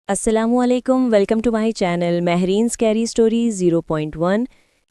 अस्सलामुअलैकुम, welcome to my channel Mehreen scary stories 0.1।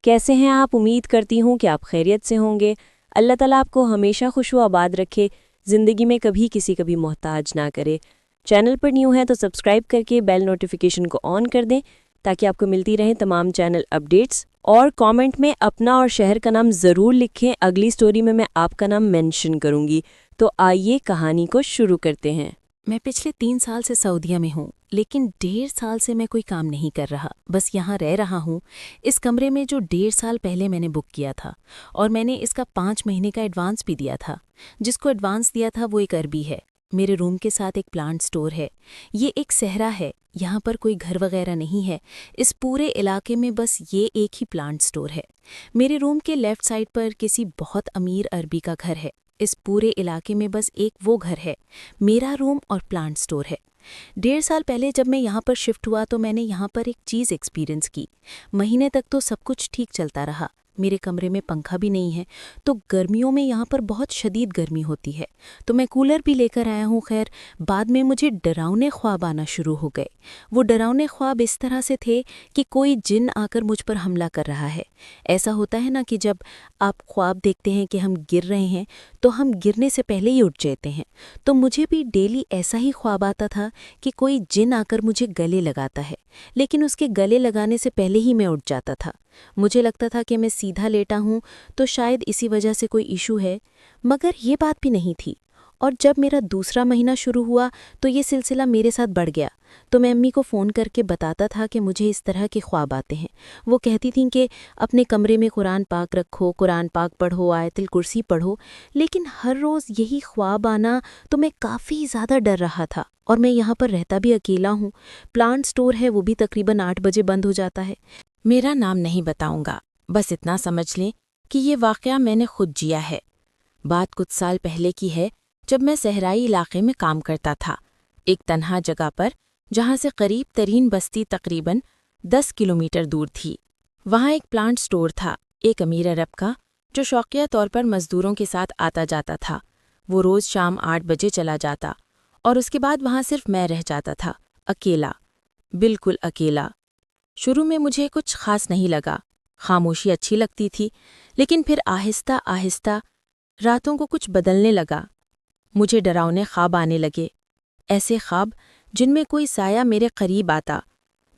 कैसे हैं आप? उम्मीद करती हूँ कि आप खैरियत से होंगे। अल्लाह ताला आपको हमेशा खुश व आबाद रखे, ज़िंदगी में कभी किसी का भी मोहताज ना करे। चैनल पर न्यू है तो सब्सक्राइब करके बेल नोटिफिकेशन को ऑन कर दें ताकि आपको मिलती रहें तमाम चैनल अपडेट्स। और कमेंट में अपना और शहर का नाम ज़रूर लिखें, अगली स्टोरी में मैं आपका नाम मेंशन करूँगी। तो आइए कहानी को शुरू करते हैं। मैं पिछले 3 साल से सऊदीया में हूँ, लेकिन 1.5 साल से मैं कोई काम नहीं कर रहा, बस यहाँ रह रहा हूँ इस कमरे में जो 1.5 साल पहले मैंने बुक किया था। और मैंने इसका 5 महीने का एडवांस भी दिया था। जिसको एडवांस दिया था वो एक अरबी है। मेरे रूम के साथ एक प्लांट स्टोर है। ये एक सहरा है, यहाँ पर कोई घर वगैरह नहीं है। इस पूरे इलाके में बस ये एक ही प्लांट स्टोर है। मेरे रूम के लेफ्ट साइड पर किसी बहुत अमीर अरबी का घर है। इस पूरे इलाके में बस एक वो घर है, मेरा रूम और प्लांट स्टोर है। 1.5 साल पहले जब मैं यहाँ पर शिफ्ट हुआ तो मैंने यहाँ पर एक चीज़ एक्सपीरियंस की। महीने तक तो सब कुछ ठीक चलता रहा। मेरे कमरे में पंखा भी नहीं है, तो गर्मियों में यहाँ पर बहुत शदीद गर्मी होती है, तो मैं कूलर भी लेकर आया हूँ। खैर, बाद में मुझे डरावने ख्वाब आना शुरू हो गए। वो डरावने ख्वाब इस तरह से थे कि कोई जिन आकर मुझ पर हमला कर रहा है। ऐसा होता है ना कि जब आप ख्वाब देखते हैं कि हम गिर रहे हैं तो हम गिरने से पहले ही उठ जाते हैं। तो मुझे भी डेली ऐसा ही ख्वाब आता था कि कोई जिन आकर मुझे गले लगाता है, लेकिन उसके गले लगाने से पहले ही मैं उठ जाता था। मुझे लगता था कि मैं सीधा लेटा हूँ तो शायद इसी वजह से कोई इशू है, मगर ये बात भी नहीं थी। और जब मेरा दूसरा महीना शुरू हुआ तो ये सिलसिला मेरे साथ बढ़ गया। तो मैं अम्मी को फ़ोन करके बताता था कि मुझे इस तरह के ख्वाब आते हैं। वो कहती थीं कि अपने कमरे में कुरान पाक रखो, कुरान पाक पढ़ो, आयतुल कुर्सी पढ़ो। लेकिन हर रोज़ यही ख्वाब आना, तो मैं काफ़ी ज़्यादा डर रहा था। और मैं यहाँ पर रहता भी अकेला हूँ। प्लांट स्टोर है, वो भी तकरीबन 8 बजे बंद हो जाता है। मेरा नाम नहीं बताऊंगा, बस इतना समझ लें कि ये वाक़या मैंने खुद जिया है। बात कुछ साल पहले की है, जब मैं सहराई इलाके में काम करता था, एक तन्हा जगह पर, जहाँ से करीब तरीन बस्ती तकरीबन 10 किलोमीटर दूर थी। वहाँ एक प्लांट स्टोर था, एक अमीर अरब का, जो शौकिया तौर पर मज़दूरों के साथ आता जाता था। वो रोज़ शाम 8 बजे चला जाता और उसके बाद वहाँ सिर्फ मैं रह जाता था, अकेला, बिल्कुल अकेला। शुरू में मुझे कुछ खास नहीं लगा, खामोशी अच्छी लगती थी, लेकिन फिर आहिस्ता आहिस्ता रातों को कुछ बदलने लगा। मुझे डरावने ख्वाब आने लगे, ऐसे ख्वाब जिनमें कोई साया मेरे करीब आता,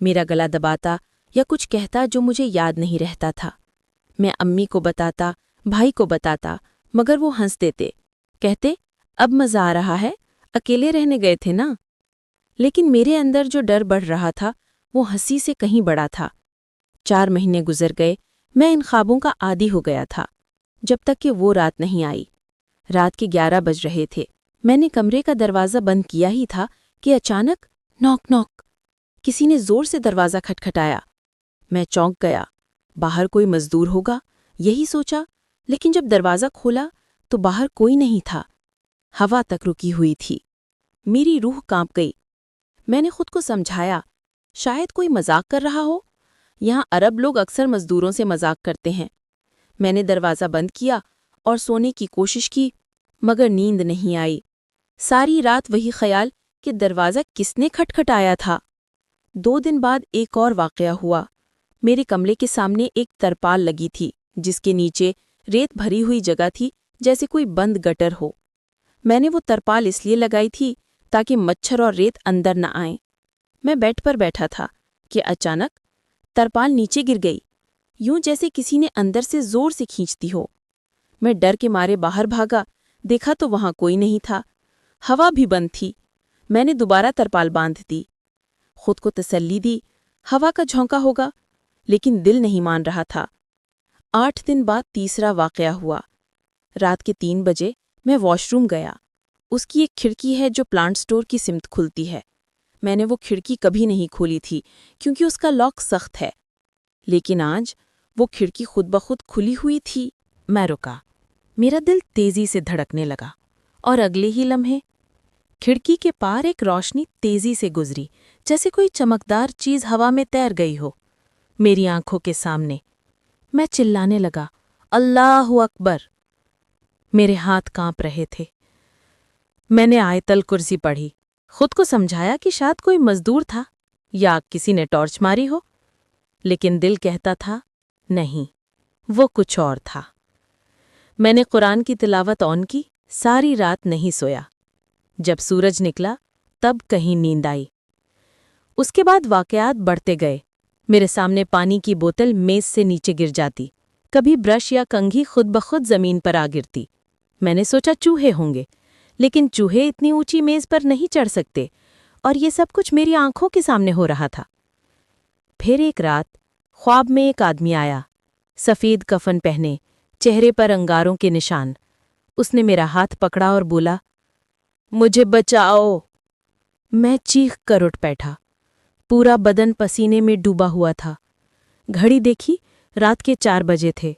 मेरा गला दबाता या कुछ कहता जो मुझे याद नहीं रहता था। मैं अम्मी को बताता, भाई को बताता, मगर वो हंस देते, कहते अब मज़ा आ रहा है, अकेले रहने गए थे ना। लेकिन मेरे अंदर जो डर बढ़ रहा था वो हंसी से कहीं बड़ा था। 4 महीने गुजर गए, मैं इन ख्वाबों का आदी हो गया था, जब तक कि वो रात नहीं आई। रात के 11 बज रहे थे। मैंने कमरे का दरवाज़ा बंद किया ही था कि अचानक नॉक नॉक, किसी ने ज़ोर से दरवाज़ा खटखटाया। मैं चौंक गया, बाहर कोई मज़दूर होगा, यही सोचा। लेकिन जब दरवाज़ा खोला तो बाहर कोई नहीं था, हवा तक रुकी हुई थी। मेरी रूह कांप गई। मैंने खुद को समझाया, शायद कोई मजाक कर रहा हो, यहाँ अरब लोग अक्सर मज़दूरों से मजाक करते हैं। मैंने दरवाज़ा बंद किया और सोने की कोशिश की, मगर नींद नहीं आई। सारी रात वही ख्याल कि दरवाज़ा किसने खटखटाया था। 2 दिन बाद एक और वाक़या हुआ। मेरे कमरे के सामने एक तरपाल लगी थी, जिसके नीचे रेत भरी हुई जगह थी, जैसे कोई बंद गटर हो। मैंने वो तरपाल इसलिए लगाई थी ताकि मच्छर और रेत अंदर न आए। मैं बेड पर बैठा था कि अचानक तरपाल नीचे गिर गई, यूं जैसे किसी ने अंदर से जोर से खींचती हो। मैं डर के मारे बाहर भागा, देखा तो वहां कोई नहीं था, हवा भी बंद थी। मैंने दोबारा तरपाल बांध दी, खुद को तसल्ली दी, हवा का झोंका होगा, लेकिन दिल नहीं मान रहा था। 8 दिन बाद तीसरा वाक़या हुआ। रात के 3 बजे मैं वॉशरूम गया। उसकी एक खिड़की है जो प्लांट स्टोर की सिमत खुलती है। मैंने वो खिड़की कभी नहीं खोली थी क्योंकि उसका लॉक सख्त है, लेकिन आज वो खिड़की खुद ब खुद खुली हुई थी। मैं रुका, मेरा दिल तेजी से धड़कने लगा और अगले ही लम्हे खिड़की के पार एक रोशनी तेजी से गुजरी, जैसे कोई चमकदार चीज हवा में तैर गई हो मेरी आंखों के सामने। मैं चिल्लाने लगा, अल्लाहु अकबर। मेरे हाथ कांप रहे थे। मैंने आयतल कुर्सी पढ़ी, خود کو سمجھایا کہ شاید کوئی مزدور تھا یا کسی نے ٹارچ ماری ہو، لیکن دل کہتا تھا نہیں، وہ کچھ اور تھا۔ میں نے قرآن کی تلاوت آن کی، ساری رات نہیں سویا۔ جب سورج نکلا تب کہیں نیند آئی۔ اس کے بعد واقعات بڑھتے گئے۔ میرے سامنے پانی کی بوتل میز سے نیچے گر جاتی، کبھی برش یا کنگھی خود بخود زمین پر آ گرتی۔ میں نے سوچا چوہے ہوں گے، لیکن چوہے اتنی اونچی میز پر نہیں چڑھ سکتے، اور یہ سب کچھ میری آنکھوں کے سامنے ہو رہا تھا۔ پھر ایک رات خواب میں ایک آدمی آیا، سفید کفن پہنے، چہرے پر انگاروں کے نشان۔ اس نے میرا ہاتھ پکڑا اور بولا، مجھے بچاؤ۔ میں چیخ کر اٹھ بیٹھا، پورا بدن پسینے میں ڈوبا ہوا تھا۔ گھڑی دیکھی، رات کے 4 بجے تھے۔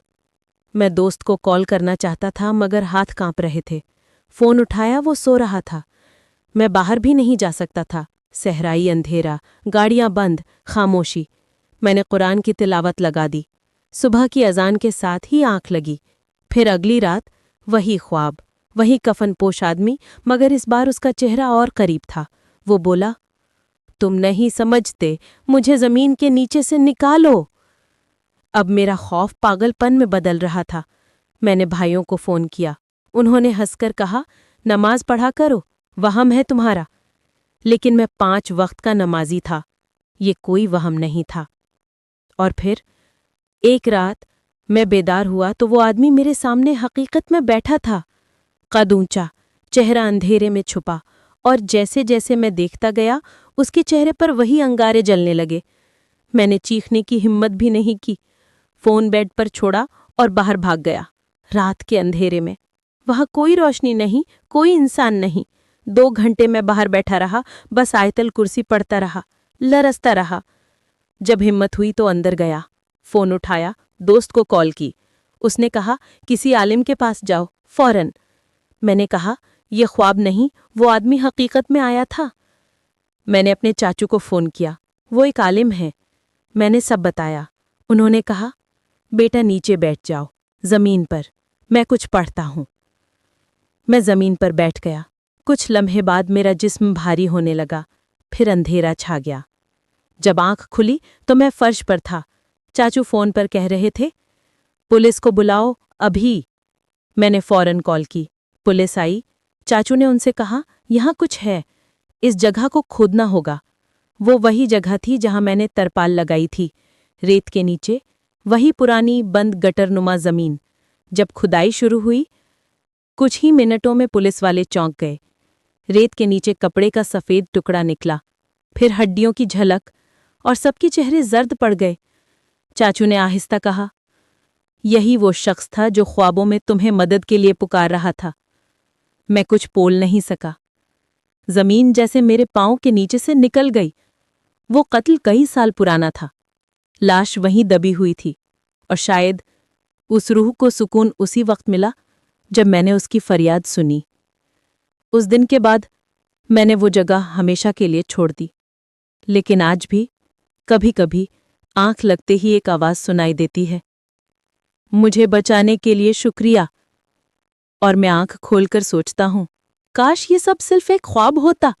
میں دوست کو کال کرنا چاہتا تھا مگر ہاتھ کانپ رہے تھے۔ فون اٹھایا، وہ سو رہا تھا۔ میں باہر بھی نہیں جا سکتا تھا، صحرائی اندھیرا، گاڑیاں بند، خاموشی۔ میں نے قرآن کی تلاوت لگا دی۔ صبح کی اذان کے ساتھ ہی آنکھ لگی۔ پھر اگلی رات وہی خواب، وہی کفن پوش آدمی، مگر اس بار اس کا چہرہ اور قریب تھا۔ وہ بولا، تم نہیں سمجھتے، مجھے زمین کے نیچے سے نکالو۔ اب میرا خوف پاگل پن میں بدل رہا تھا۔ میں نے بھائیوں کو فون کیا۔ انہوں نے ہنس کر کہا، نماز پڑھا کرو، وہم ہے تمہارا۔ لیکن میں 5 وقت کا نمازی تھا، یہ کوئی وہم نہیں تھا۔ اور پھر ایک رات میں بیدار ہوا تو وہ آدمی میرے سامنے حقیقت میں بیٹھا تھا، قد اونچا، چہرہ اندھیرے میں چھپا، اور جیسے جیسے میں دیکھتا گیا اس کے چہرے پر وہی انگارے جلنے لگے۔ میں نے چیخنے کی ہمت بھی نہیں کی، فون بیڈ پر چھوڑا اور باہر بھاگ گیا۔ رات کے اندھیرے میں وہاں کوئی روشنی نہیں، کوئی انسان نہیں۔ 2 گھنٹے میں باہر بیٹھا رہا، بس آیت الکرسی پڑھتا رہا، لرزتا رہا۔ جب ہمت ہوئی تو اندر گیا، فون اٹھایا، دوست کو کال کی۔ اس نے کہا، کسی عالم کے پاس جاؤ، فوراً۔ میں نے کہا، یہ خواب نہیں، وہ آدمی حقیقت میں آیا تھا۔ میں نے اپنے چاچو کو فون کیا، وہ ایک عالم ہے۔ میں نے سب بتایا۔ انہوں نے کہا، بیٹا نیچے بیٹھ جاؤ، زمین پر، میں کچھ پڑھتا ہوں۔ میں زمین پر بیٹھ گیا۔ کچھ لمحے بعد میرا جسم بھاری ہونے لگا، پھر اندھیرا چھا گیا۔ جب آنکھ کھلی تو میں فرش پر تھا۔ چاچو فون پر کہہ رہے تھے، پولیس کو بلاؤ ابھی۔ میں نے فوراً کال کی۔ پولیس آئی۔ چاچو نے ان سے کہا، یہاں کچھ ہے، اس جگہ کو کھودنا ہوگا۔ وہ وہی جگہ تھی جہاں میں نے ترپال لگائی تھی، ریت کے نیچے، وہی پرانی بند گٹر نما زمین۔ جب کھدائی شروع ہوئی، کچھ ہی منٹوں میں پولیس والے چونک گئے۔ ریت کے نیچے کپڑے کا سفید ٹکڑا نکلا، پھر ہڈیوں کی جھلک، اور سب کے چہرے زرد پڑ گئے۔ چاچو نے آہستہ کہا، یہی وہ شخص تھا جو خوابوں میں تمہیں مدد کے لیے پکار رہا تھا۔ میں کچھ بول نہیں سکا۔ زمین جیسے میرے پاؤں کے نیچے سے نکل گئی۔ وہ قتل کئی سال پرانا تھا۔ لاش وہیں دبی ہوئی تھی، اور شاید اس روح کو سکون اسی وقت ملا جب میں نے اس کی فریاد سنی۔ اس دن کے بعد میں نے وہ جگہ ہمیشہ کے لیے چھوڑ دی، لیکن آج بھی کبھی کبھی آنکھ لگتے ہی ایک آواز سنائی دیتی ہے، مجھے بچانے کے لیے شکریہ۔ اور میں آنکھ کھول کر سوچتا ہوں، کاش یہ سب صرف ایک خواب ہوتا۔